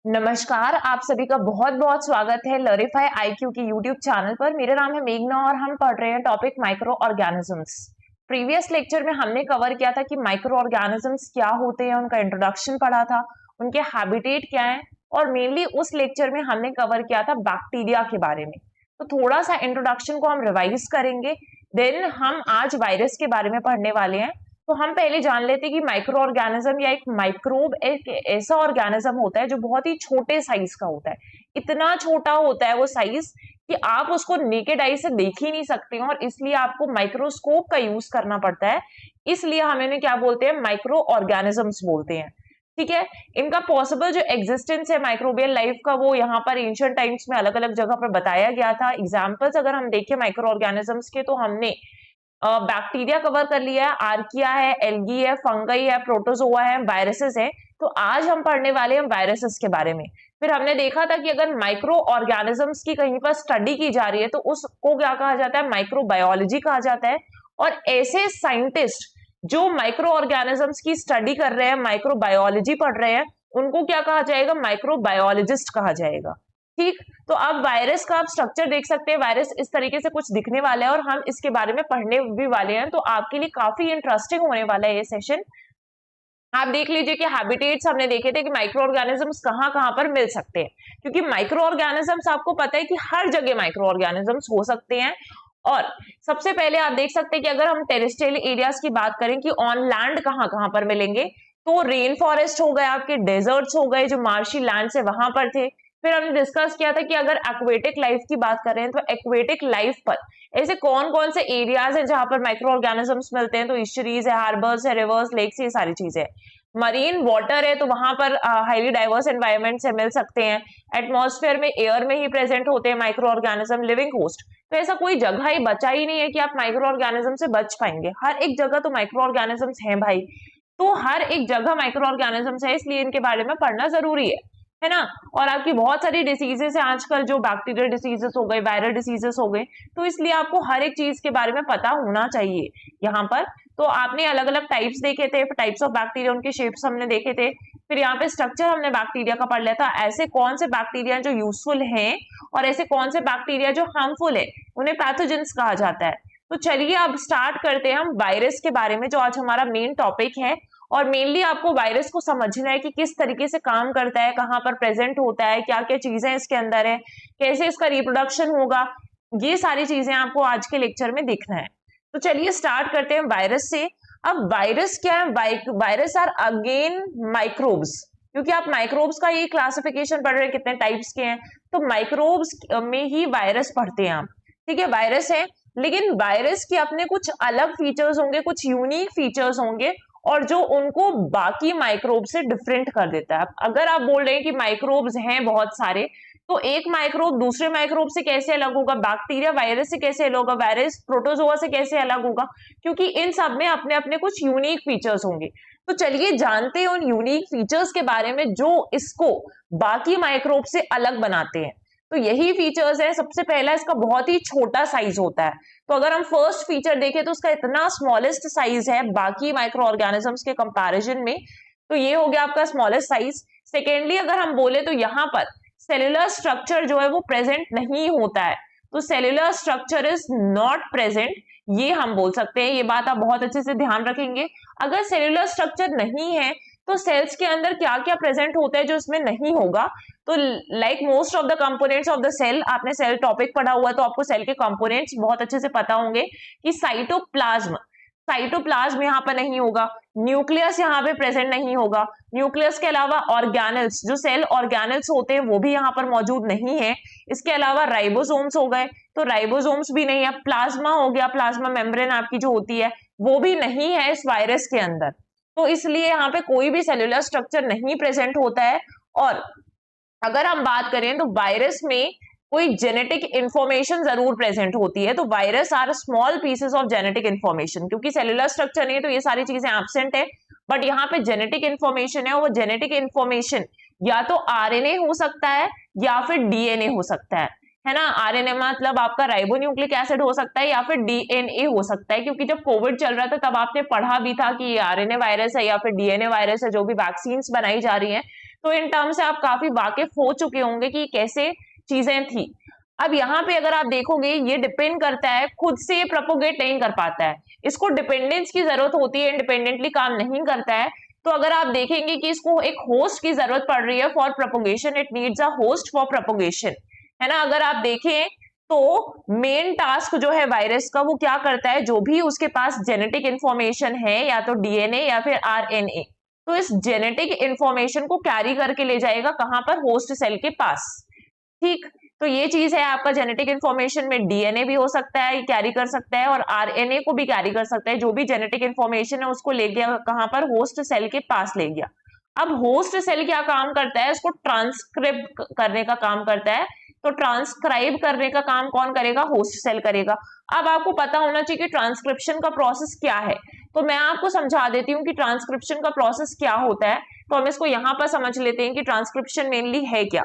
नमस्कार, आप सभी का बहुत बहुत स्वागत है लरिफाई आईक्यू की यूट्यूब चैनल पर। मेरा नाम है मेघना और हम पढ़ रहे हैं topic micro organisms. Previous lecture में हमने कवर किया था कि माइक्रो ऑर्गेनिजम्स क्या होते हैं, उनका इंट्रोडक्शन पढ़ा था, उनके हैबिटेट क्या है, और मेनली उस लेक्चर में हमने कवर किया था बैक्टीरिया के बारे में। तो थोड़ा सा इंट्रोडक्शन को हम रिवाइज करेंगे, देन हम आज वायरस के बारे में पढ़ने वाले हैं। तो हम पहले जान लेते हैं कि माइक्रो ऑर्गेनिज्म या एक माइक्रोब एक ऐसा ऑर्गेनिज्म होता है जो बहुत ही छोटे साइज का होता है। इतना छोटा होता है वो साइज कि आप उसको नेकेड आई से देख ही नहीं सकते हैं, और इसलिए आपको माइक्रोस्कोप का यूज करना पड़ता है। इसलिए हम इन्हें क्या बोलते हैं, माइक्रो ऑर्गेनिजम्स बोलते हैं। ठीक है, इनका पॉसिबल जो एग्जिस्टेंस है माइक्रोबियल लाइफ का, वो यहाँ पर एंशिएंट टाइम्स में अलग अलग जगह पर बताया गया था। एग्जाम्पल्स अगर हम देखें माइक्रो ऑर्गेनिजम्स के, तो हमने बैक्टीरिया कवर कर लिया है, आर्किया है, एल्गी है, फंगई है, प्रोटोजोआ है, वायरसेस है। तो आज हम पढ़ने वाले हैं वायरसेस के बारे में। फिर हमने देखा था कि अगर माइक्रो ऑर्गेनिजम्स की कहीं पर स्टडी की जा रही है तो उसको क्या कहा जाता है, माइक्रोबायोलॉजी कहा जाता है। और ऐसे साइंटिस्ट जो माइक्रो ऑर्गेनिजम्स की स्टडी कर रहे हैं, माइक्रोबायोलॉजी पढ़ रहे हैं, उनको क्या कहा जाएगा, माइक्रोबायोलॉजिस्ट कहा जाएगा। ठीक, तो अब वायरस का आप स्ट्रक्चर देख सकते हैं। वायरस इस तरीके से कुछ दिखने वाला है और हम इसके बारे में पढ़ने भी वाले हैं, तो आपके लिए काफी इंटरेस्टिंग होने वाला है ये सेशन। आप देख लीजिए कि हैबिटेट्स हमने देखे थे कि माइक्रो ऑर्गेनिजम्स कहाँ कहाँ पर मिल सकते हैं, क्योंकि माइक्रो ऑर्गेनिजम्स आपको पता है कि हर जगह माइक्रो ऑर्गेनिजम्स हो सकते हैं। और सबसे पहले आप देख सकते हैं कि अगर हम टेरेस्ट्रियल एरियाज की बात करें कि ऑन लैंड कहाँ कहाँ पर मिलेंगे, तो रेन फॉरेस्ट हो गए, आपके डेजर्ट्स हो गए जो मार्शी लैंड से वहां पर थे। फिर हमने डिस्कस किया था कि अगर एक्वेटिक लाइफ की बात करें तो एक्वेटिक लाइफ पर ऐसे कौन कौन से एरियाज हैं जहां पर माइक्रो ऑर्गेनिजम्स मिलते हैं, तो इशरीज है, हार्बर्स है, रिवर्स, लेक्स, ये सारी चीजें। मरीन वाटर है तो वहां पर हाईली डाइवर्स एनवायरमेंट से मिल सकते हैं। एटमॉस्फेयर में, एयर में ही प्रेजेंट होते हैं माइक्रो ऑर्गेनिज्म, लिविंग होस्ट। तो ऐसा कोई जगह ही बचा ही नहीं है कि आप माइक्रो ऑर्गेनिज्म से बच पाएंगे, हर एक जगह तो माइक्रो ऑर्गेनिजम्स हैं भाई। तो हर एक जगह माइक्रो ऑर्गेनिजम्स है, इसलिए इनके बारे में पढ़ना जरूरी है ना। और आपकी बहुत सारी डिसीजेस है आजकल, जो बैक्टीरियल डिसीजेस हो गए, वायरल डिसीजेस हो गए, तो इसलिए आपको हर एक चीज के बारे में पता होना चाहिए यहाँ पर। तो आपने अलग अलग टाइप्स देखे थे, टाइप्स ऑफ बैक्टीरिया, उनके शेप्स हमने देखे थे। फिर यहाँ पे स्ट्रक्चर हमने बैक्टीरिया का पढ़ लिया था, ऐसे कौन से बैक्टीरिया जो यूजफुल हैं और ऐसे कौन से बैक्टीरिया जो हार्मफुल है, उन्हें पैथोजेंस कहा जाता है। तो चलिए अब स्टार्ट करते हैं हम वायरस के बारे में, जो आज हमारा मेन टॉपिक है। और मेनली आपको वायरस को समझना है कि किस तरीके से काम करता है, कहाँ पर प्रेजेंट होता है, क्या क्या चीजें इसके अंदर है, कैसे इसका रिप्रोडक्शन होगा, ये सारी चीजें आपको आज के लेक्चर में देखना है। तो चलिए स्टार्ट करते हैं वायरस से। अब वायरस क्या है, वायरस आर अगेन माइक्रोब्स, क्योंकि आप माइक्रोब्स का ये क्लासिफिकेशन पढ़ रहे हैं कितने टाइप्स के हैं, तो माइक्रोब्स में ही वायरस पढ़ते हैं आप। ठीक है, वायरस है, लेकिन वायरस के अपने कुछ अलग फीचर्स होंगे, कुछ यूनिक फीचर्स होंगे, और जो उनको बाकी माइक्रोब से डिफरेंट कर देता है। अगर आप बोल रहे हैं कि माइक्रोब्स हैं बहुत सारे, तो एक माइक्रोब दूसरे माइक्रोब से कैसे अलग होगा, बैक्टीरिया वायरस से कैसे अलग होगा, वायरस प्रोटोजोआ से कैसे अलग होगा, क्योंकि इन सब में अपने अपने कुछ यूनिक फीचर्स होंगे। तो चलिए जानते हैं उन यूनिक फीचर्स के बारे में जो इसको बाकी माइक्रोब से अलग बनाते हैं। तो यही फीचर्स है। सबसे पहला, इसका बहुत ही छोटा साइज होता है। तो अगर हम फर्स्ट फीचर देखें तो उसका इतना स्मॉलेस्ट साइज है बाकी माइक्रो ऑर्गेनिजम्स के कंपैरिजन में, तो ये हो गया आपका स्मॉलेस्ट साइज। सेकेंडली अगर हम बोले तो यहाँ पर सेलुलर स्ट्रक्चर जो है वो प्रेजेंट नहीं होता है, तो cellular structure is not present, ये हम बोल सकते हैं। ये बात आप बहुत अच्छे से ध्यान रखेंगे। अगर सेलुलर स्ट्रक्चर नहीं है तो सेल्स के अंदर क्या क्या प्रेजेंट होता है जो इसमें नहीं होगा, तो like most of the components of the cell, आपने सेल टॉपिक पढ़ा हुआ है तो आपको सेल के कंपोनेंट्स बहुत अच्छे से पता होंगे कि साइटोप्लाज्म, साइटोप्लाज्म यहाँ पर नहीं होगा, न्यूक्लियस यहाँ पे प्रेजेंट नहीं होगा, न्यूक्लियस के अलावा ऑर्गेनल्स, जो सेल ऑर्गेनल्स होते हैं वो भी यहाँ पर मौजूद नहीं है। इसके अलावा राइबोसोम्स हो गए, तो राइबोसोम्स भी नहीं है। प्लाज्मा हो गया, प्लाज्मा मेम्ब्रेन आपकी जो होती है वो भी नहीं है इस वायरस के अंदर, तो इसलिए यहाँ पे कोई भी सेलुलर स्ट्रक्चर नहीं प्रेजेंट होता है। और अगर हम बात करें तो वायरस में कोई जेनेटिक इंफॉर्मेशन जरूर प्रेजेंट होती है, तो virus are small pieces of genetic information, क्योंकि सेलुलर स्ट्रक्चर नहीं है तो ये सारी चीजें एब्सेंट है। बट यहाँ पे जेनेटिक इंफॉर्मेशन है, वो जेनेटिक इंफॉर्मेशन या तो आरएनए हो सकता है या फिर डीएनए हो सकता है ना। आरएनए मतलब आपका राइबोन्यूक्लिक एसिड हो सकता है या फिर डीएनए हो सकता है, क्योंकि जब कोविड चल रहा था तब आपने पढ़ा भी था कि ये आरएनए वायरस है या फिर डीएनए वायरस है, जो भी वैक्सीन बनाई जा रही है। तो इन टर्म से आप काफी वाकिफ हो चुके होंगे कि कैसे चीजें थी। अब यहाँ पे अगर आप देखोगे ये डिपेंड करता है, खुद से ये प्रोपोगेट नहीं कर पाता है, इसको डिपेंडेंस की जरूरत होती है, इंडिपेंडेंटली काम नहीं करता है। तो अगर आप देखेंगे कि इसको एक होस्ट की जरूरत पड़ रही है for propagation, it needs a host for propagation, है ना। अगर आप देखें तो मेन टास्क जो है वायरस का वो क्या करता है, जो भी उसके पास जेनेटिक इंफॉर्मेशन है या तो डीएनए या फिर आरएनए, तो इस जेनेटिक इंफॉर्मेशन को कैरी करके ले जाएगा कहां पर, होस्ट सेल के पास। ठीक, तो ये चीज है आपका जेनेटिक इंफॉर्मेशन में डीएनए भी हो सकता है, कैरी कर सकता है, और आरएनए को भी कैरी कर सकता है। जो भी जेनेटिक इंफॉर्मेशन है उसको ले गया कहां पर, होस्ट सेल के पास ले गया। अब होस्ट सेल क्या काम करता है, इसको ट्रांसक्रिप्ट करने का काम करता है। तो ट्रांसक्राइब करने का काम कौन करेगा, होस्ट सेल करेगा। अब आपको पता होना चाहिए कि ट्रांसक्रिप्शन का प्रोसेस क्या है, तो मैं आपको समझा देती हूँ कि ट्रांसक्रिप्शन का प्रोसेस क्या होता है। तो हम इसको यहाँ पर समझ लेते हैं कि ट्रांसक्रिप्शन मेनली है क्या,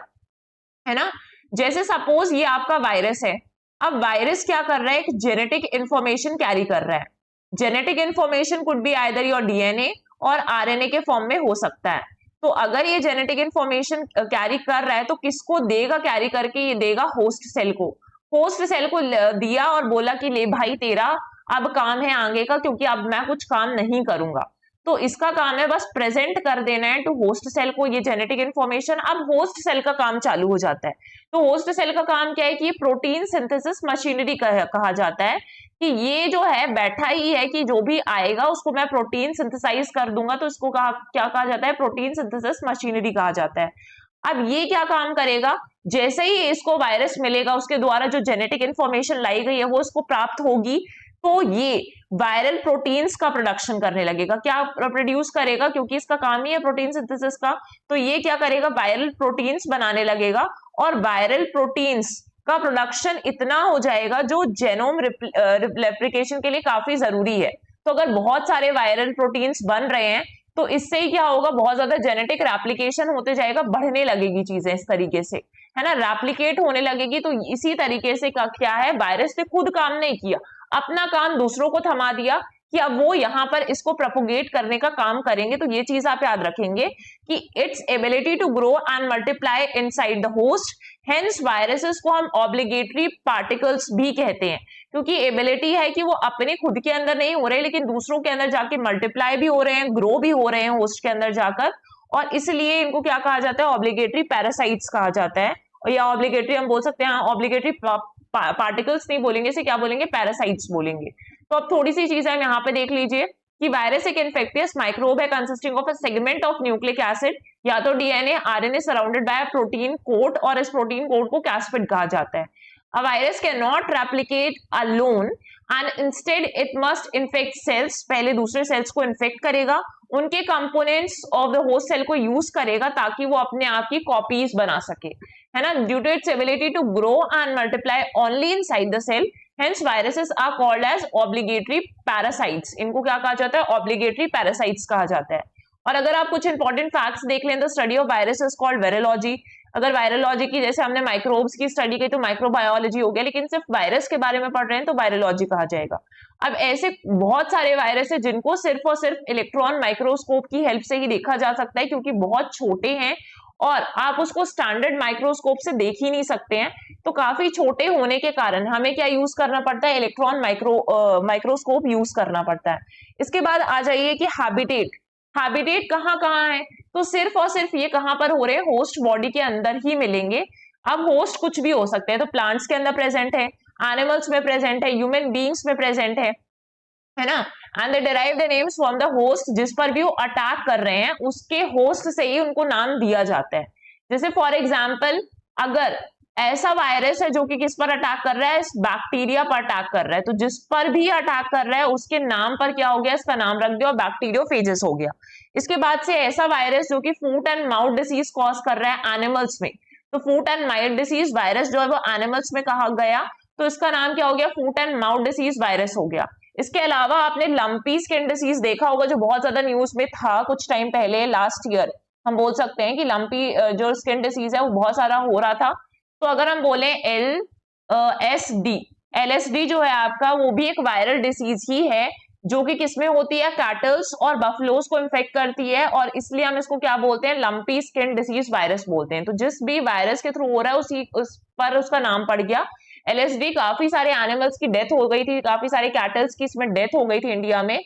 है ना। जैसे सपोज ये आपका वायरस है, अब वायरस क्या कर रहा है, एक जेनेटिक इंफॉर्मेशन कैरी कर रहा है। Genetic information could be either your DNA और आरएनए के फॉर्म में हो सकता है। तो अगर ये जेनेटिक इंफॉर्मेशन कैरी कर रहा है तो किसको देगा कैरी करके, ये देगा होस्ट सेल को। होस्ट सेल को दिया और बोला कि ले भाई तेरा अब काम है आगे का, क्योंकि अब मैं कुछ काम नहीं करूंगा। तो इसका काम है बस प्रेजेंट कर देना है टू होस्ट सेल को ये जेनेटिक इंफॉर्मेशन। अब होस्ट सेल का काम चालू हो जाता है। तो होस्ट सेल का काम क्या है कि ये प्रोटीन सिंथेसिस मशीनरी कहा जाता है, कि ये जो है बैठा ही है कि जो भी आएगा उसको मैं प्रोटीन सिंथेसाइज कर दूंगा। तो इसको क्या कहा जाता है, प्रोटीन सिंथेसिस मशीनरी कहा जाता है। अब ये क्या काम करेगा, जैसे ही इसको वायरस मिलेगा उसके द्वारा जो जेनेटिक इंफॉर्मेशन लाई गई है वो इसको प्राप्त होगी, तो ये वायरल प्रोटीन्स का प्रोडक्शन करने लगेगा। क्या प्रोड्यूस करेगा, क्योंकि इसका काम ही है प्रोटीन सिंथेसिस का, तो ये क्या करेगा, वायरल प्रोटीन्स बनाने लगेगा। और वायरल प्रोटीन्स का प्रोडक्शन इतना हो जाएगा जो जेनोम रेप्लिकेशन के लिए काफी जरूरी है। तो अगर बहुत सारे वायरल प्रोटीन्स बन रहे हैं तो इससे ही क्या होगा, बहुत ज्यादा जेनेटिक रेप्लिकेशन होते जाएगा, बढ़ने लगेगी चीजें इस तरीके से, है ना, रेप्लिकेट होने लगेगी। तो इसी तरीके से क्या है, वायरस ने खुद काम नहीं किया, अपना काम दूसरों को थमा दिया कि अब वो यहाँ पर इसको प्रोपोगेट करने का काम करेंगे। तो ये चीज आप याद रखेंगे कि its ability to grow and multiply inside the host, hence viruses को हम ऑब्लिगेटरी पार्टिकल्स भी कहते हैं, क्योंकि एबिलिटी है कि वो अपने खुद के अंदर नहीं हो रहे लेकिन दूसरों के अंदर जाके मल्टीप्लाई भी हो रहे हैं, ग्रो भी हो रहे हैं होस्ट के अंदर जाकर, और इसलिए इनको क्या कहा जाता है, ऑब्लिगेटरी पैरासाइट्स कहा जाता है। या ऑब्लिगेटरी हम बोल सकते हैं, ऑब्लिगेटरी पार्टिकल्स नहीं बोलेंगे, इसे क्या बोलेंगे, पैरासाइट्स बोलेंगे। तो अब थोड़ी सी चीजें हम यहाँ पे देख लीजिए कि वायरस एक इन्फेक्टियस माइक्रोब है consisting of a segment of nucleic acid, या तो DNA RNA surrounded by a protein coat, और इस प्रोटीन कोट को कैस्पिड कहा जाता है। A virus cannot replicate alone and instead it must infect cells, पहले दूसरे सेल्स को इन्फेक्ट करेगा, उनके components of the host cell को यूज करेगा ताकि वो अपने आप की कॉपीज बना सके, है ना। Due to its ability to grow and multiply only inside the cell, hence viruses are called as obligatory parasites. इनको क्या कहा जाता है, ऑब्लिगेटरी पैरासाइट्स कहा जाता है। और अगर आप कुछ इंपॉर्टेंट फैक्ट्स देख लें, the study of virus is called virology. अगर वायरोलॉजी की, जैसे हमने माइक्रोब्स की स्टडी की तो माइक्रोबायोलॉजी हो गया, लेकिन सिर्फ वायरस के बारे में पढ़ रहे हैं तो वायरोलॉजी कहा जाएगा। अब ऐसे बहुत सारे वायरस है जिनको सिर्फ और सिर्फ इलेक्ट्रॉन माइक्रोस्कोप की हेल्प से ही देखा जा सकता है, क्योंकि बहुत छोटे हैं और आप उसको स्टैंडर्ड माइक्रोस्कोप से देख ही नहीं सकते हैं। तो काफी छोटे होने के कारण हमें क्या यूज करना पड़ता है, इलेक्ट्रॉन माइक्रोस्कोप यूज करना पड़ता है। इसके बाद आ जाइए कि हैबिटेट। हैबिटेट कहाँ कहाँ है, तो सिर्फ और सिर्फ ये कहां पर हो रहे हैं, होस्ट बॉडी के अंदर ही मिलेंगे। अब होस्ट कुछ भी हो सकते हैं, तो प्लांट्स के अंदर प्रेजेंट है, एनिमल्स में प्रेजेंट है, ह्यूमन बीइंग्स में प्रेजेंट है ना। And they derive the names from the host, जिस पर भी वो अटैक कर रहे हैं उसके होस्ट से ही उनको नाम दिया जाता है। जैसे फॉर एग्जाम्पल, अगर ऐसा वायरस है जो कि किस पर अटैक कर रहा है, इस बैक्टीरिया पर अटैक कर रहा है, तो जिस पर भी अटैक कर रहा है उसके नाम पर क्या हो गया, इसका नाम रख दिया और बैक्टीरियोफेजेस हो गया। इसके बाद से ऐसा वायरस जो कि foot and mouth disease cause कर रहा है एनिमल्स में, तो foot and mouth disease virus जो है वो एनिमल्स में कहा गया, तो इसका नाम क्या हो गया, foot and mouth disease virus हो गया। इसके अलावा आपने लंपी स्किन डिसीज देखा होगा जो बहुत ज्यादा न्यूज में था कुछ टाइम पहले, लास्ट ईयर हम बोल सकते हैं कि लंपी जो स्किन डिसीज है वो बहुत सारा हो रहा था। तो अगर हम बोले LSD जो है आपका, वो भी एक वायरल डिसीज ही है जो कि किसमें होती है, कैटल्स और बफलोस को इन्फेक्ट करती है, और इसलिए हम इसको क्या बोलते हैं, लंपी स्किन डिसीज वायरस बोलते हैं। तो जिस भी वायरस के थ्रू हो रहा है उस पर उसका नाम पड़ गया LSD। काफी सारे एनिमल्स की डेथ हो गई थी, काफी सारे कैटल्स की इसमें डेथ हो गई थी इंडिया में।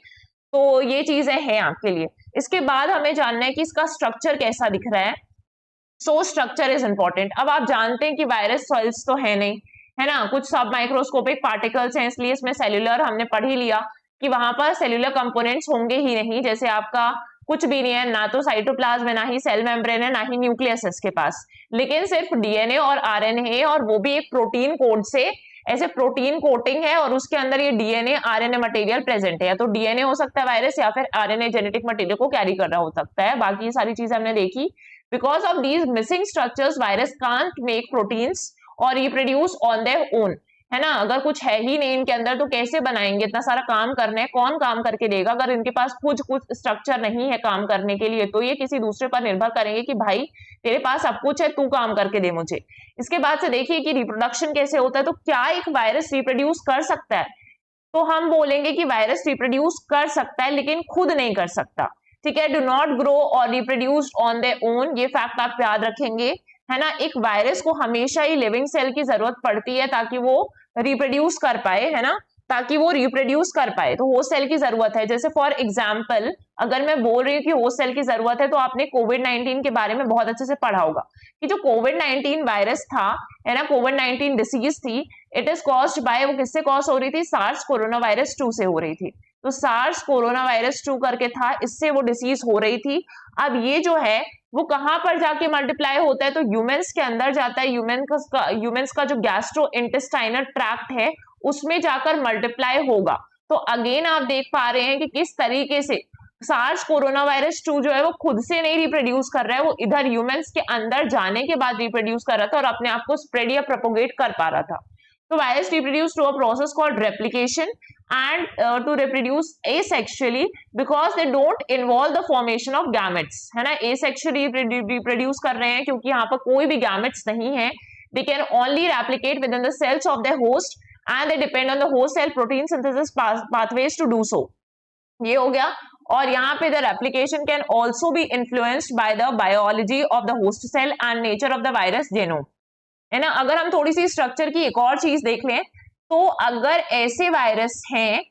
तो ये चीजें हैं आपके लिए। इसके बाद हमें जानना है कि इसका स्ट्रक्चर कैसा दिख रहा है। So structure is important. अब आप जानते हैं कि वायरस सेल्स तो है नहीं, है ना, कुछ सब माइक्रोस्कोपिक पार्टिकल्स हैं, इसलिए इसमें सेल्यूलर हमने पढ़ ही लिया कि वहां पर सेल्यूलर कंपोनेंट्स होंगे ही नहीं। जैसे आपका कुछ भी नहीं है, ना तो साइटोप्लाज्म है, ना ही सेल मेम्ब्रेन है, ना ही न्यूक्लियस है इसके पास, लेकिन सिर्फ डीएनए और आरएनए है, और वो भी एक प्रोटीन कोड से, ऐसे प्रोटीन कोटिंग है और उसके अंदर ये डीएनए आरएनए मटेरियल प्रेजेंट है। या तो डीएनए हो सकता है वायरस, या फिर आरएनए जेनेटिक मटेरियल को कैरी कर रहा हो सकता है। बाकी ये सारी चीजें हमने देखी। Because of these missing structures, virus can't make proteins और reproduce on their own, है ना। अगर कुछ है ही नहीं इनके अंदर तो कैसे बनाएंगे, इतना सारा काम करना है, कौन काम करके देगा। अगर इनके पास कुछ स्ट्रक्चर नहीं है काम करने के लिए, तो ये किसी दूसरे पर निर्भर करेंगे कि भाई तेरे पास सब कुछ है, तू काम करके दे मुझे। इसके बाद से देखिए कि रिप्रोडक्शन कैसे होता है। तो क्या एक वायरस रिप्रोड्यूस कर सकता है? तो हम बोलेंगे कि वायरस रिप्रोड्यूस कर सकता है लेकिन खुद नहीं कर सकता, ठीक है। डू नॉट ग्रो और रिप्रोड्यूस ऑन देयर ओन, ये फैक्ट आप याद रखेंगे, है ना। एक वायरस को हमेशा ही लिविंग सेल की जरूरत पड़ती है ताकि वो रिप्रोड्यूस कर पाए, है ना, ताकि वो रिप्रोड्यूस कर पाए, तो होस्ट सेल की जरूरत है। जैसे फॉर एग्जाम्पल अगर मैं बोल रही हूँ कि होस्ट सेल की जरूरत है, तो आपने कोविड-19 के बारे में बहुत अच्छे से पढ़ा होगा कि जो कोविड-19 वायरस था, है ना, कोविड-19 डिसीज थी, इट इज कॉज्ड बाय, वो किससे कॉज हो रही थी, सार्स कोरोना वायरस 2 से हो रही थी। तो सार्स कोरोना वायरस 2 करके था, इससे वो डिसीज हो रही थी। अब ये जो है वो कहां पर जाके मल्टीप्लाई होता है, तो ह्यूमंस के अंदर जाता है। ह्यूमंस का जो गैस्ट्रो इंटेस्टाइनल ट्रैक्ट है उसमें जाकर मल्टीप्लाई होगा। तो अगेन आप देख पा रहे हैं कि किस तरीके से सार्स कोरोना वायरस 2 जो है वो खुद से नहीं रिप्रोड्यूस कर रहा है, वो इधर ह्यूमंस के अंदर जाने के बाद रिप्रोड्यूस कर रहा था और अपने आप को स्प्रेड या प्रोपोगेट कर पा रहा था। तो virus reproduce through a process called replication and to reproduce asexually because they don't involve the formation of gametes, है ना। asexually reproduce कर रहे हैं क्योंकि यहाँ पर कोई भी gametes नहीं है। they can only replicate within the cells of their host and they depend on the host cell protein synthesis pathways to do so। ये हो गया। और यहाँ पे the replication can also be influenced by the biology of the host cell and nature of the virus genome, है ना। अगर हम थोड़ी सी स्ट्रक्चर की एक और चीज देख लें, तो अगर ऐसे वायरस हैं,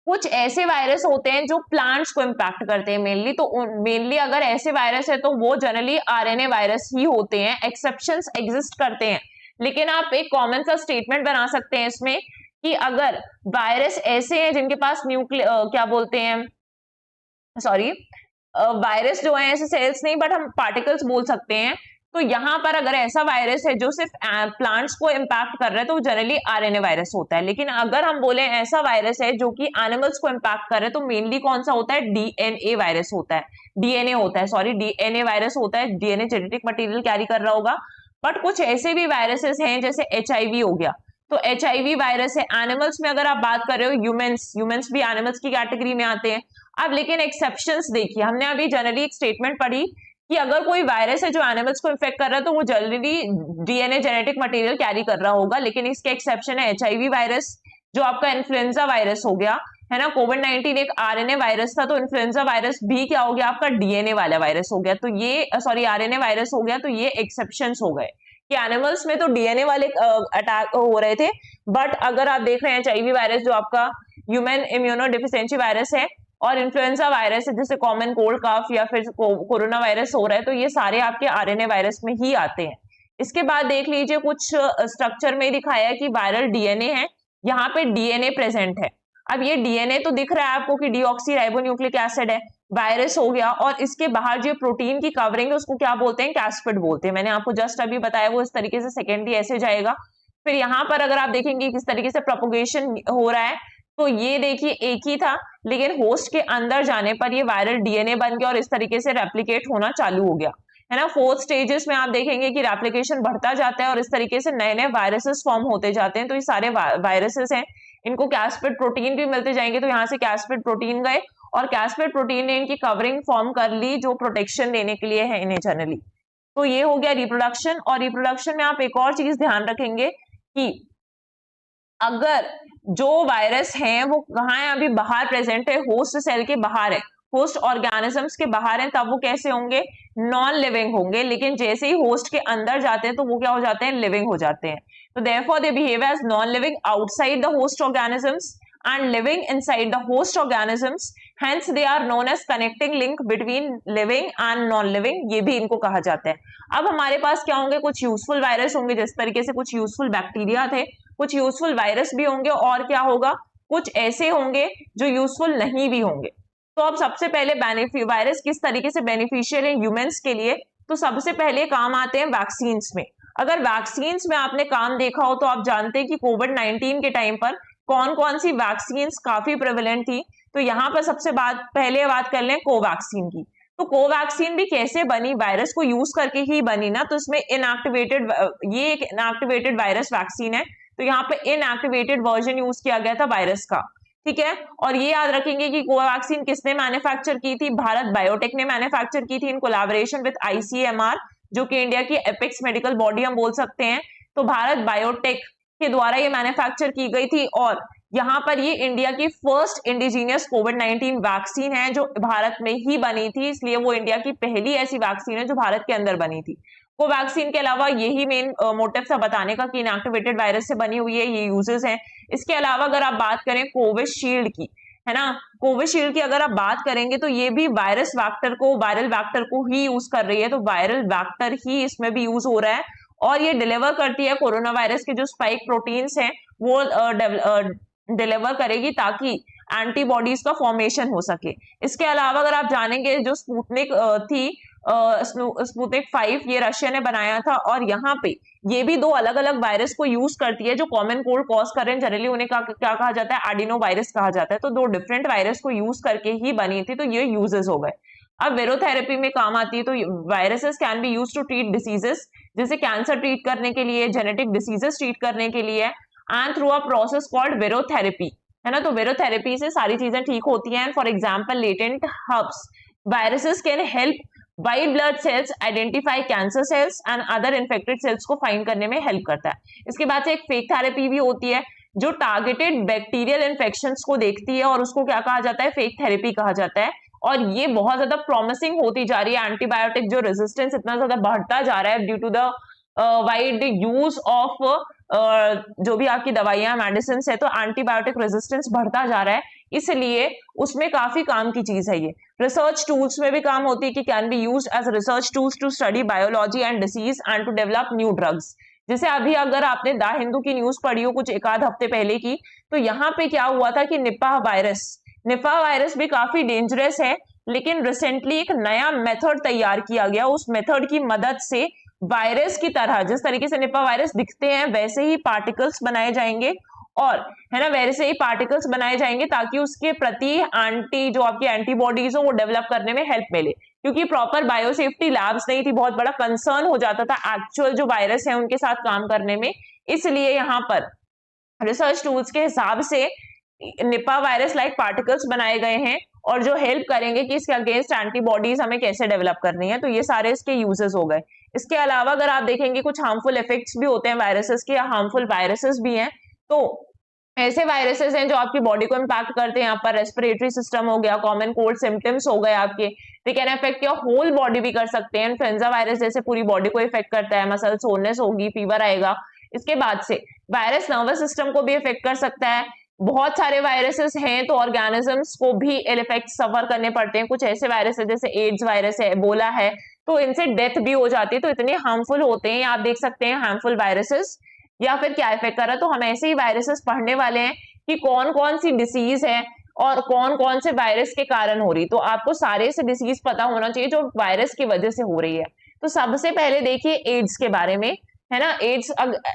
कुछ ऐसे वायरस होते हैं जो प्लांट्स को इंपैक्ट करते हैं मेनली, तो मेनली अगर ऐसे वायरस है तो वो जनरली आरएनए वायरस ही होते हैं। एक्सेप्शंस एग्जिस्ट करते हैं, लेकिन आप एक कॉमन सा स्टेटमेंट बना सकते हैं इसमें कि अगर वायरस ऐसे हैं जिनके पास क्या बोलते हैं, सॉरी, वायरस जो है ऐसे सेल्स नहीं बट हम पार्टिकल्स बोल सकते हैं। तो यहां पर अगर ऐसा वायरस है जो सिर्फ प्लांट्स को इंपैक्ट कर रहा है तो वो जनरली आरएनए वायरस होता है। लेकिन अगर हम बोले ऐसा वायरस है जो कि एनिमल्स को इंपैक्ट कर रहा है, तो मेनली कौन सा होता है, डीएनए वायरस होता है, डीएनए होता है, सॉरी, डीएनए वायरस होता है। डीएनए जेनेटिक मटेरियल कैरी कर रहा होगा। बट कुछ ऐसे भी वायरसेस हैं जैसे एचआईवी हो गया, तो एचआईवी वायरस है एनिमल्स में। अगर आप बात कर रहे हो ह्यूमंस भी एनिमल्स की कैटेगरी में आते हैं। अब लेकिन एक्सेप्शंस देखिए, हमने अभी जनरली एक स्टेटमेंट पढ़ी कि अगर कोई वायरस है जो एनिमल्स को इन्फेक्ट कर रहा है तो वो generally DNA genetic material carry कर रहा होगा। लेकिन इसके एक्सेप्शन है एचआईवी वायरस, जो आपका इन्फ्लुएंजा वायरस हो गया, है ना। कोविड-19 एक आरएनए वायरस था, तो इन्फ्लुएंजा वायरस भी क्या हो गया, आपका डीएनए वाला वायरस हो गया। तो ये सॉरी आरएनए वायरस हो गया। तो ये एक्सेप्शंस हो गए कि एनिमल्स में तो डीएनए वाले अटैक हो रहे थे, बट अगर आप देख रहे हैं एचआईवी वायरस जो आपका ह्यूमन इम्यूनो डिफिशियंसी वायरस है, और इन्फ्लुएंजा वायरस है जैसे कॉमन कोल्ड कफ या फिर कोरोना वायरस हो रहा है, तो ये सारे आपके आरएनए वायरस में ही आते हैं। इसके बाद देख लीजिए कुछ स्ट्रक्चर में दिखाया है कि वायरल डीएनए है, यहाँ पे डीएनए प्रेजेंट है। अब ये डीएनए तो दिख रहा है आपको कि डीऑक्सी राइबोन्यूक्लिक एसिड है, वायरस हो गया, और इसके बाहर जो प्रोटीन की कवरिंग है उसको क्या बोलते हैं, कैस्पिड बोलते हैं। मैंने आपको जस्ट अभी बताया, वो इस तरीके से सेकेंडरी ऐसे जाएगा। फिर यहाँ पर अगर आप देखेंगे किस तरीके से प्रोपोगेशन हो रहा है, तो ये देखिए एक ही था, लेकिन होस्ट के अंदर जाने पर ये वायरल डीएनए बन गया और इस तरीके से रेप्लिकेट होना चालू हो गया, है ना। 4th स्टेजेस में आप देखेंगे कि रेप्लिकेशन बढ़ता जाता है और इस तरीके से नए नए वायरसेस फॉर्म होते जाते हैं। तो ये सारे वायरसेस हैं, इनको कैस्पिड प्रोटीन भी मिलते जाएंगे। तो यहाँ से कैस्पिड प्रोटीन गए और कैस्पिड प्रोटीन ने इनकी कवरिंग फॉर्म कर ली जो प्रोटेक्शन देने के लिए है इन्हें जनरली। तो ये हो गया रिप्रोडक्शन। और रिप्रोडक्शन में आप एक और चीज ध्यान रखेंगे कि अगर जो वायरस है वो कहाँ है, अभी बाहर प्रेजेंट है, होस्ट सेल के बाहर है, होस्ट ऑर्गेनिजम्स के बाहर है, तब वो कैसे होंगे, नॉन लिविंग होंगे। लेकिन जैसे ही होस्ट के अंदर जाते हैं तो वो क्या हो जाते हैं, लिविंग हो जाते हैं। तो therefore they behave as non living outside the host organisms and living inside the host organisms, hence they are known as connecting link between living and non living, ये भी इनको कहा जाता है। अब हमारे पास क्या होंगे, कुछ यूजफुल वायरस होंगे, जिस तरीके से कुछ यूजफुल बैक्टीरिया थे, कुछ यूजफुल वायरस भी होंगे, और क्या होगा, कुछ ऐसे होंगे जो यूजफुल नहीं भी होंगे। तो अब सबसे पहले वायरस किस तरीके से बेनिफिशियल है ह्यूमंस के लिए, तो सबसे पहले काम आते हैं वैक्सीन्स में। अगर वैक्सीन्स में आपने काम देखा हो तो आप जानते हैं कि कोविड-19 के टाइम पर कौन कौन सी वैक्सीन्स काफी प्रेवलेंट थी। तो यहाँ पर सबसे पहले बात कर लें कोवैक्सीन की। तो कोवैक्सीन भी कैसे बनी, वायरस को यूज करके ही बनी ना। तो इसमें ये एक इनएक्टिवेटेड वायरस वैक्सीन है। तो यहाँ पे इनएक्टिवेटेड वर्जन यूज किया गया था वायरस का, ठीक है। और ये याद रखेंगे कि कोवैक्सीन किसने मैन्युफैक्चर की थी, भारत बायोटेक ने मैन्युफैक्चर की थी इन कोलैबोरेशन विद ICMR, जो कि इंडिया की एपेक्स मेडिकल बॉडी हम बोल सकते हैं। तो भारत बायोटेक के द्वारा ये मैन्युफैक्चर की गई थी, और यहाँ पर ये इंडिया की फर्स्ट इंडिजीनियस कोविड-19 वैक्सीन है जो भारत में ही बनी थी, इसलिए वो इंडिया की पहली ऐसी वैक्सीन है जो भारत के अंदर बनी थी। कोवैक्सीन के अलावा यही मेन मोटिव था बताने का कि इनएक्टिवेटेड वायरस से बनी हुई है, ये यूजेस हैं। इसके अलावा अगर आप बात करें कोविशील्ड की, है ना, कोविशील्ड की अगर आप बात करेंगे तो ये भी वायरल वैक्टर को ही यूज कर रही है। तो वायरल वैक्टर ही इसमें भी यूज हो रहा है, और ये डिलीवर करती है कोरोना वायरस के जो स्पाइक प्रोटीन्स हैं वो डिलीवर करेगी ताकि एंटीबॉडीज का फॉर्मेशन हो सके। इसके अलावा अगर आप जानेंगे जो स्पुतनिक थी, स्पुतनिक 5 ये रशिया ने बनाया था, और यहाँ पे ये भी दो अलग अलग वायरस को यूज करती है जो कॉमन कोल्ड कॉज कर रहे हैं। जनरली उन्हें क्या कहा जाता है, एडिनो वायरस कहा जाता है। तो दो डिफरेंट वायरस को यूज करके ही बनी थी, तो ये यूजेस हो गए। अब वेरोथेरेपी में काम आती है। तो viruses can be use to treat diseases, जैसे कैंसर ट्रीट करने के लिए, जेनेटिक डिसीजेस ट्रीट करने के लिए, and through a process called virotherapy, है ना। तो वेरोथेरेपी से सारी चीजें ठीक होती हैं। For example latent hubs viruses can help white blood cells identify cancer cells and other infected cells को फाइंड करने में हेल्प करता है। इसके बाद से एक फेक थेरेपी भी होती है जो टारगेटेड बैक्टीरियल इन्फेक्शंस को देखती है, और उसको क्या कहा जाता है, फेक थेरेपी कहा जाता है। और ये बहुत ज्यादा प्रॉमिसिंग होती जा रही है। एंटीबायोटिक जो रेजिस्टेंस इतना ज्यादा बढ़ता जा रहा है due to the wide use of जो भी आपकी दवाइयां मेडिसिन है, तो एंटीबायोटिक रेजिस्टेंस बढ़ता जा रहा है, इसलिए उसमें काफी काम की चीज है। ये रिसर्च टूल्स में भी काम होती है कि can be used as research tools to study biology and disease and to develop new drugs. जैसे अभी अगर आपने द हिंदू की न्यूज पढ़ी हो कुछ एक आध हफ्ते पहले की, तो यहाँ पे क्या हुआ था कि निपाह वायरस भी काफी डेंजरस है, लेकिन रिसेंटली एक नया मेथड तैयार किया गया। उस मेथड की मदद से वायरस की तरह, जिस तरीके से निपाह वायरस दिखते हैं वैसे ही पार्टिकल्स बनाए जाएंगे, और है ना वैसे ही पार्टिकल्स बनाए जाएंगे ताकि उसके प्रति जो आपकी एंटीबॉडीज हो वो डेवलप करने में हेल्प मिले। क्योंकि प्रॉपर बायोसेफ्टी लैब्स नहीं थी, बहुत बड़ा कंसर्न हो जाता था एक्चुअल जो वायरस है उनके साथ काम करने में, इसलिए यहाँ पर रिसर्च टूल्स के हिसाब से निपाह वायरस लाइक पार्टिकल्स बनाए गए हैं, और जो हेल्प करेंगे कि इसके अगेंस्ट एंटीबॉडीज हमें कैसे डेवलप करनी है। तो ये सारे इसके यूजेस हो गए। इसके अलावा अगर आप देखेंगे कुछ हार्मफुल इफेक्ट्स भी होते हैं वायरसेस के, या हार्मफुल वायरसेस भी हैं। तो ऐसे वायरसेस हैं जो आपकी बॉडी को इम्पैक्ट करते हैं। यहाँ पर रेस्पिरेटरी सिस्टम हो गया, कॉमन कोल्ड सिम्टम्स हो गए आपके, they can affect your whole body भी कर सकते हैं। इन्फ्लुएंजा वायरस जैसे पूरी बॉडी को इफेक्ट करता है, मसल सोरनेस होगी, फीवर आएगा। इसके बाद से वायरस नर्वस सिस्टम को भी इफेक्ट कर सकता है। बहुत सारे वायरसेस हैं तो ऑर्गेनिजम्स को भी इल इफेक्ट सफर करने पड़ते हैं। कुछ ऐसे वायरस है जैसे एड्स वायरस है, एबोला है, तो इनसे डेथ भी हो जाती है। तो इतने हार्मफुल होते हैं, आप देख सकते हैं हार्मफुल वायरसेस या फिर क्या इफेक्ट कर रहा है। तो हम ऐसे ही वायरसेस पढ़ने वाले हैं कि कौन कौन सी डिसीज है और कौन कौन से वायरस के कारण हो रही। तो आपको सारे से डिसीज पता होना चाहिए जो वायरस की वजह से हो रही है। तो सबसे पहले देखिए एड्स के बारे में, है ना। Ads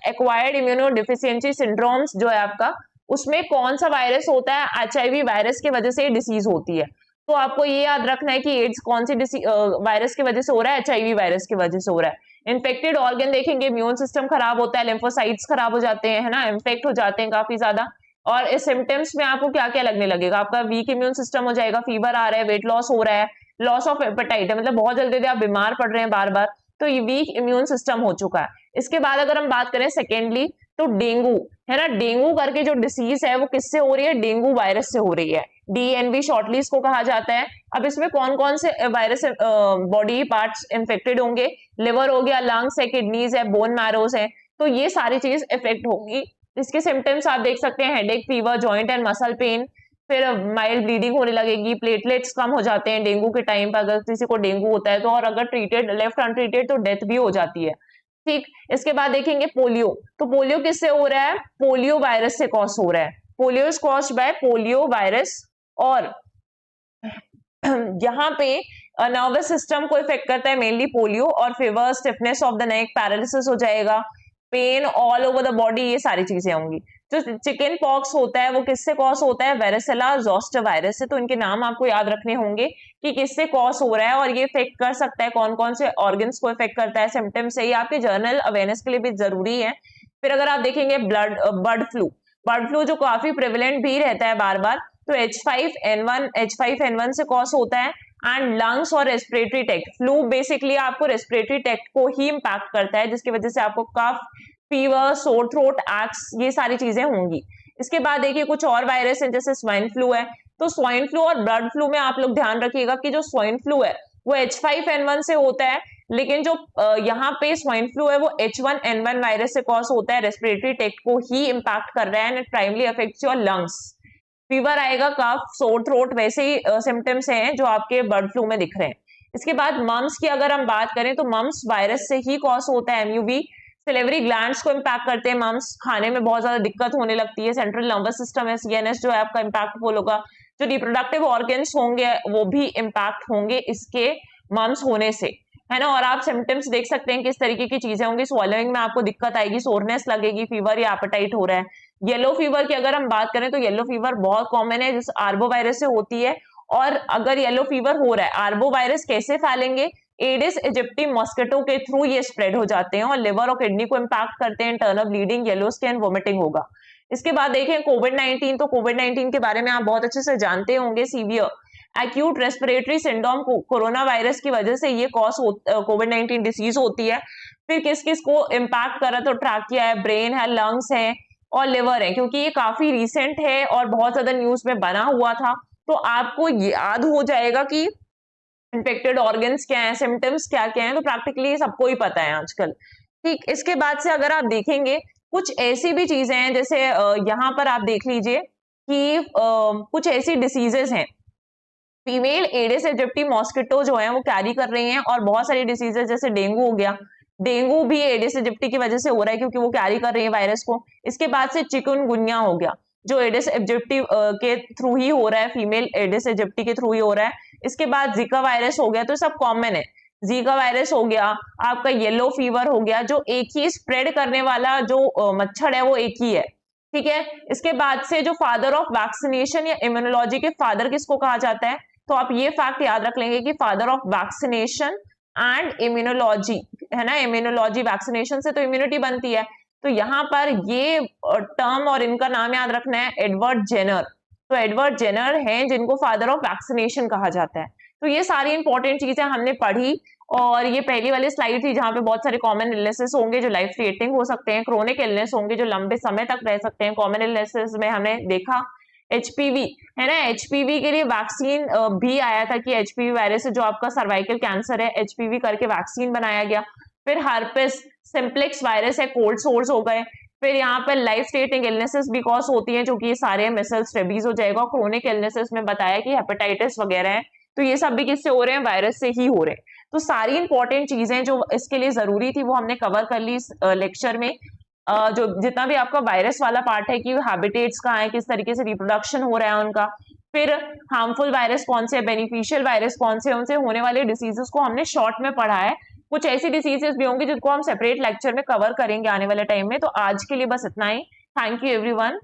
acquired immuno deficiency syndromes जो है आपका, उसमें कौन सा वायरस होता है, HIV वायरस की वजह से डिसीज होती है। तो आपको ये याद रखना है कि एड्स कौन सी वायरस की वजह से हो रहा है, HIV वायरस की वजह से हो रहा है। इन्फेक्टेड ऑर्गन देखेंगे, इम्यून सिस्टम खराब होता है, लिम्फोसाइट्स खराब हो जाते हैं, है ना, इन्फेक्ट हो जाते हैं काफी ज्यादा। और इस सिम्टम्स में आपको क्या क्या लगने लगेगा, आपका वीक इम्यून सिस्टम हो जाएगा, फीवर आ रहा है, वेट लॉस हो रहा है, लॉस ऑफ एपेटाइट है, मतलब बहुत जल्दी आप बीमार पड़ रहे हैं बार बार, तो ये वीक इम्यून सिस्टम हो चुका है। इसके बाद अगर हम बात करें सेकेंडली तो डेंगू है ना, डेंगू करके जो डिसीज है वो किससे हो रही है, डेंगू वायरस से हो रही है। डीएनवी शॉर्टली इसको कहा जाता है। अब इसमें कौन कौन से वायरस बॉडी पार्ट्स इन्फेक्टेड होंगे, लिवर हो गया, लंग्स है, किडनीज है, बोन मैरोज है, तो ये सारी चीज इफेक्ट होगी। इसके सिम्टम्स आप देख सकते हैं, headache, fever, joint and muscle pain, फिर माइल्ड ब्लीडिंग होने लगेगी, प्लेटलेट्स कम हो जाते हैं डेंगू के टाइम पर अगर किसी को डेंगू होता है तो, और अगर ट्रीटेड लेफ्ट अनट्रीटेड तो डेथ भी हो जाती है। ठीक, इसके बाद देखेंगे पोलियो। तो पोलियो किससे हो रहा है, पोलियो वायरस से कॉज हो रहा है। Polio is caused by polio virus. और यहाँ पे नर्वस सिस्टम को इफेक्ट करता है मेनली पोलियो, और fever, stiffness of the neck, paralysis हो जाएगा, pain all over the body, ये सारी चीजें होंगी। जो चिकन पॉक्स होता है वो किससे कॉज होता है, वेरिसेला जोस्टर वायरस से। तो इनके नाम आपको याद रखने होंगे कि किससे कॉज हो रहा है, और ये इफेक्ट कर सकता है कौन कौन से ऑर्गन्स को इफेक्ट करता है, सिम्टम्स से। ये आपके जर्नल अवेयरनेस के लिए भी जरूरी है। फिर अगर आप देखेंगे बर्ड फ्लू, बर्ड फ्लू जो काफी प्रिविलेंट भी रहता है बार बार, तो H5N1 से कॉज होता है। एंड लंग्स और रेस्पिरेटरी टेक्ट, फ्लू बेसिकली आपको रेस्पिरेटरी टेक्ट को ही इंपैक्ट करता है, जिसकी वजह से आपको कफ, फीवर, सोर थ्रोट, एक्स, ये सारी चीजें होंगी। इसके बाद देखिए कुछ और वायरस हैं, जैसे स्वाइन फ्लू है। तो स्वाइन फ्लू और बर्ड फ्लू में आप लोग ध्यान रखिएगा कि जो स्वाइन फ्लू है वो H5N1 से होता है, लेकिन जो यहाँ पे स्वाइन फ्लू है वो H1N1 वायरस से कॉज होता है, रेस्पिरेटरी टेक्ट को ही इंपैक्ट कर रहा है, and it primarily affects your lungs. Fever आएगा, कफ, सोर थ्रोट, वैसे ही सिम्टम्स हैं जो आपके बर्ड फ्लू में दिख रहे हैं। इसके बाद मम्स की अगर हम बात करें तो मम्स वायरस से ही कॉज होता है, MUV। सिलेवरी ग्लैंड्स को इंपैक्ट करते हैं मम्स, खाने में बहुत ज्यादा दिक्कत होने लगती है, सेंट्रल नर्वस सिस्टम है, CNS जो है आपका इंपैक्टफुल होगा, जो रिप्रोडक्टिव ऑर्गन्स होंगे वो भी इंपैक्ट होंगे इसके मम्स होने से, है ना। और आप सिम्टम्स देख सकते हैं किस तरीके की चीजें होंगी, स्वॉलोइंग में आपको दिक्कत आएगी, सोरनेस लगेगी, फीवर या एपेटाइट हो रहा है। येलो फीवर की अगर हम बात करें तो येलो फीवर बहुत कॉमन है, जिस आर्बो वायरस से होती है। और अगर येलो फीवर हो रहा है, आर्बो वायरस कैसे फैलेंगे, एडिस इजिप्टी मॉस्किटो के थ्रू ये स्प्रेड हो जाते हैं और लिवर और किडनी को इंपैक्ट करते हैं, internal bleeding, yellow skin, vomiting होगा। इसके बाद देखें कोविड-19, तो कोविड-19 के बारे में आप बहुत अच्छे से जानते होंगे, severe acute respiratory syndrome, corona virus की वजह से ये कोविड-19 डिसीज होती है। फिर किस किस को इंपैक्ट कर रहा है, तो ट्रैकिया है, ब्रेन है, लंग्स है और लिवर है, क्योंकि ये काफी रिसेंट है और बहुत ज्यादा न्यूज में बना हुआ था, तो आपको याद हो जाएगा कि इन्फेक्टेड ऑर्गन्स क्या है, सिम्टम्स क्या क्या है, तो प्रैक्टिकली सबको ही पता है आजकल। ठीक, इसके बाद से अगर आप देखेंगे कुछ ऐसी भी चीजें हैं, जैसे यहाँ पर आप देख लीजिए कि कुछ ऐसी डिसीजेस हैं, फीमेल एडिस इजिप्टी मॉस्किटो जो है वो कैरी कर रही हैं, और बहुत सारी डिसीजेस जैसे डेंगू हो गया, डेंगू भी एडिस इजिप्टी की वजह से हो रहा है क्योंकि वो कैरी कर रही है वायरस को। इसके बाद से चिकनगुनिया हो गया, जो एडिस इजिप्टी के थ्रू ही हो रहा है, फीमेल एडिस इजिप्टी के थ्रू ही हो रहा है। इसके बाद जीका वायरस हो गया, तो सब कॉमन है। जीका वायरस हो गया, आपका येलो फीवर हो गया, जो एक ही स्प्रेड करने वाला जो मच्छर है वो एक ही है, ठीक है। इसके बाद से जो फादर ऑफ वैक्सीनेशन या इम्यूनोलॉजी के फादर किसको कहा जाता है, तो आप ये फैक्ट याद रख लेंगे कि father of vaccination and immunology, है ना, इम्यूनोलॉजी, वैक्सीनेशन से तो इम्यूनिटी बनती है, तो यहाँ पर ये टर्म और इनका नाम याद रखना है, एडवर्ड जेनर। तो एडवर्ड जेनर हैं जिनको फादर ऑफ वैक्सीनेशन कहा जाता है। तो ये सारी इंपॉर्टेंट चीजें हमने पढ़ी, और ये पहली वाली स्लाइड थी जहां पे बहुत सारे कॉमन इलनेसेस होंगे जो लाइफ थ्रेटनिंग हो सकते हैं, क्रोनिक इलनेस होंगे जो लंबे समय तक रह सकते हैं। कॉमन इलनेसेस में हमने देखा HPV, है ना, HPV के लिए वैक्सीन भी आया था कि HPV वायरस से जो आपका सर्वाइकल कैंसर है, HPV करके वैक्सीन बनाया गया। फिर हर्पिस सिंप्लेक्स वायरस है, कोल्ड सोर्स हो गए। फिर यहाँ पर लाइफ थ्रेटनिंग इलनेसेस भी कॉज होती हैं, जो कि ये सारे मिसल्स, रेबीज हो जाएगा। क्रोनिक इलनेसेस में बताया कि हेपेटाइटिस वगैरह है, तो ये सब भी किससे हो रहे हैं, वायरस से ही हो रहे हैं। तो सारी इंपॉर्टेंट चीजें जो इसके लिए जरूरी थी वो हमने कवर कर ली इस लेक्चर में। जो जितना भी आपका वायरस वाला पार्ट है कि हैबिटेट्स कहाँ है, किस तरीके से रिप्रोडक्शन हो रहा है उनका, फिर हार्मफुल वायरस कौन से, बेनिफिशियल वायरस कौन से, उनसे होने वाले डिसीजेस को हमने शॉर्ट में पढ़ा है। कुछ ऐसी डिसीजेस भी होंगी जिनको हम सेपरेट लेक्चर में कवर करेंगे आने वाले टाइम में। तो आज के लिए बस इतना ही। Thank you everyone.